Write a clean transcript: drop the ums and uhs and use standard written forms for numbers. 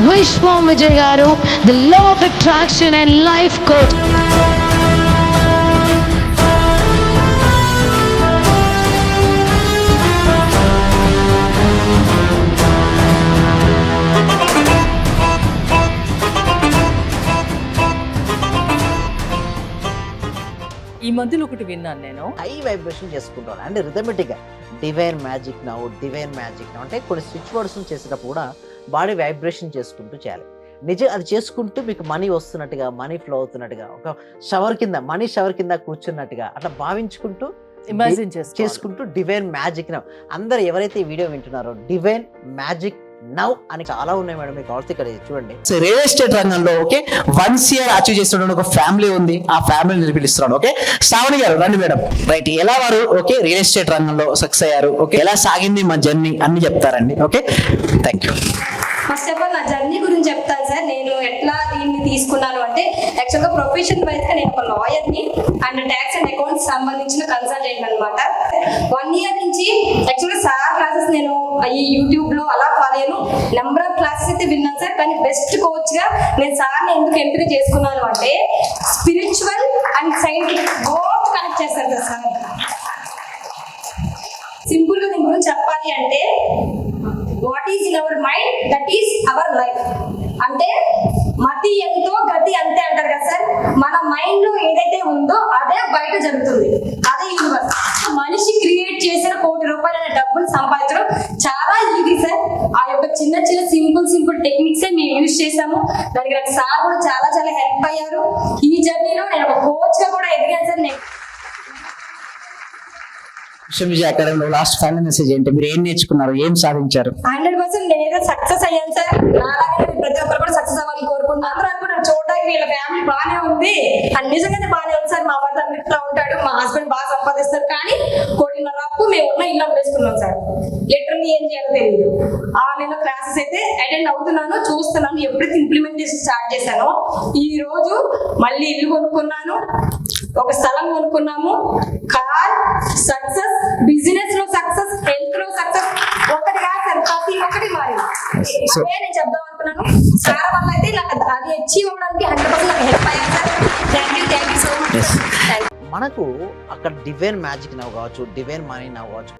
Vishwam Vijay garu, the law of attraction and life coach. ఈ మధ్యలో ఒకటి విన్నాను నేను, హై వైబ్రేషన్ చేసుకుంటాను అంటే రిథమెటిక్గా డివైన్ మ్యాజిక్ నౌ అంటే కొన్ని స్విచ్ వర్డ్స్ చేసేటప్పుడు కూడా బాడీ వైబ్రేషన్ చేసుకుంటూ చేయాలి. నిజం అది చేసుకుంటూ మీకు మనీ వస్తున్నట్టుగా, మనీ ఫ్లో అవుతున్నట్టుగా, ఒక మనీ షవర్ కింద కూర్చున్నట్టుగా అట్లా భావించుకుంటూ ఇమాజిన్ చేసుకుంటూ డివైన్ మ్యాజిక్ నౌ. అందరు ఎవరైతే ఈ వీడియో వింటున్నారో డివైన్ మ్యాజిక్ నౌ అని చాలా ఉన్నాయి మేడం, మీకు కావాల్సి ఇక్కడ చూడండి. రియల్ ఎస్టేట్ రంగంలో ఓకే 1 year అచీవ్ చేస్తున్నాడు, ఒక ఫ్యామిలీ ఉంది, ఆ ఫ్యామిలీని పిలుస్తున్నాడు. ఓకే శ్రావణి గారు రండి మేడం. రైట్, ఎలా వారు ఓకే రియల్ ఎస్టేట్ రంగంలో సక్సెస్ అయ్యారు, ఓకే ఎలా సాగింది మా జర్నీ అన్ని చెప్తారండి. Okay thank you. First of all నా జర్నీ గురించి చెప్తాను సార్. నేను ఎట్లా దీన్ని తీసుకున్నాను అంటే, యాక్చువల్గా ప్రొఫెషన్ వైజ్గా నేను ఒక లాయర్ని అండ్ ట్యాక్స్ అండ్ అకౌంట్స్ సంబంధించిన కన్సల్టెంట్ అనమాట. 1 year నుంచి యాక్చువల్గా సార్ క్లాసెస్ నేను ఈ యూట్యూబ్లో అలా ఫాలో అయ్యాను. నెంబర్ ఆఫ్ క్లాసెస్ అయితే విన్నాను సార్, కానీ బెస్ట్ కోచ్గా నేను సార్ని ఎందుకు ఎంపిక చేసుకున్నాను అంటే, spiritual and scientific both connect చేస్తారు కదా సార్. సింపుల్గా దీని గురించి చెప్పాలి అంటే, what is in our mind that is our life. అంటే మతి ఎంతో గతి అంతే అంటారు కదా సార్. మన మైండ్ లో ఏదైతే ఉందో అదే బయట జరుగుతుంది, అదే యూనివర్స్. మనిషి క్రియేట్ చేసిన ₹1 కోటి అనే డబ్బులు సంపాదించడం చాలా ఈజీ సార్. ఆ యొక్క చిన్న చిన్న సింపుల్ టెక్నిక్స్ మేము యూజ్ చేసాము. దానికి నాకు సార్ కూడా చాలా చాలా హెల్ప్ అయ్యారు. ఈ జర్నీలో నేను ఒక కోచ్ గా కూడా ఎదిగాను సార్. నేను విశ్వం విజయ్ అకాడమీలో లాస్ట్ ఫైనల్ మెసేజ్ ఏంటి, మీరు ఏం నేర్చుకున్నారు, ఏం సాధించారు? 100% నేనైతే సక్సెస్ అయ్యాను సార్. నాలాగే ప్రతి ఒక్కరు కూడా సక్సెస్ అవ్వాలని కోరుకుంటున్నాను. అందరూ అనుకున్నారు చూడడానికి వీళ్ళ ఫ్యామిలీ బాగానే ఉంది అని. నిజంగానే బాగానే ఉంది సార్. మా భర్త అమెరికా ఉంటాడు, మా హస్బెండ్ బాగా సంపాదిస్తారు, కానీ 1.5 కోటి మేము ఉన్న ఇల్లు అమ్మేసుకున్నాం సార్. లిటరల్లీ ఏం చేయాలో తెలియదు. నేను క్లాసెస్ అయితే అటెండ్ అవుతున్నాను, చూస్తున్నాను. ఎప్పుడైతే ఇంప్లిమెంటేషన్ స్టార్ట్ చేశానో, ఈ రోజు మళ్ళీ ఇల్లు కొనుక్కున్నాను, ఒక స్థలం కొనుక్కున్నాము, కార్ సక్సెస్, బిజినెస్ లో సక్సెస్, హెల్త్ లో సక్సెస్. ఒకటి కాదు సార్, ప్రతి ఒక్కటి మారింది. అదే నేను చెప్దాం అనుకున్నాను. సార్ వల్ల అయితే నాకు అది అచీవ్ అవ్వడానికి 100% నాకు హెల్ప్ అయ్యారు sir. Thank you so much. మనకు అక్కడ డివైన్ మ్యాజిక్ నవ్వు కావచ్చు, డివైన్ మనీ నవ్వు కావచ్చు,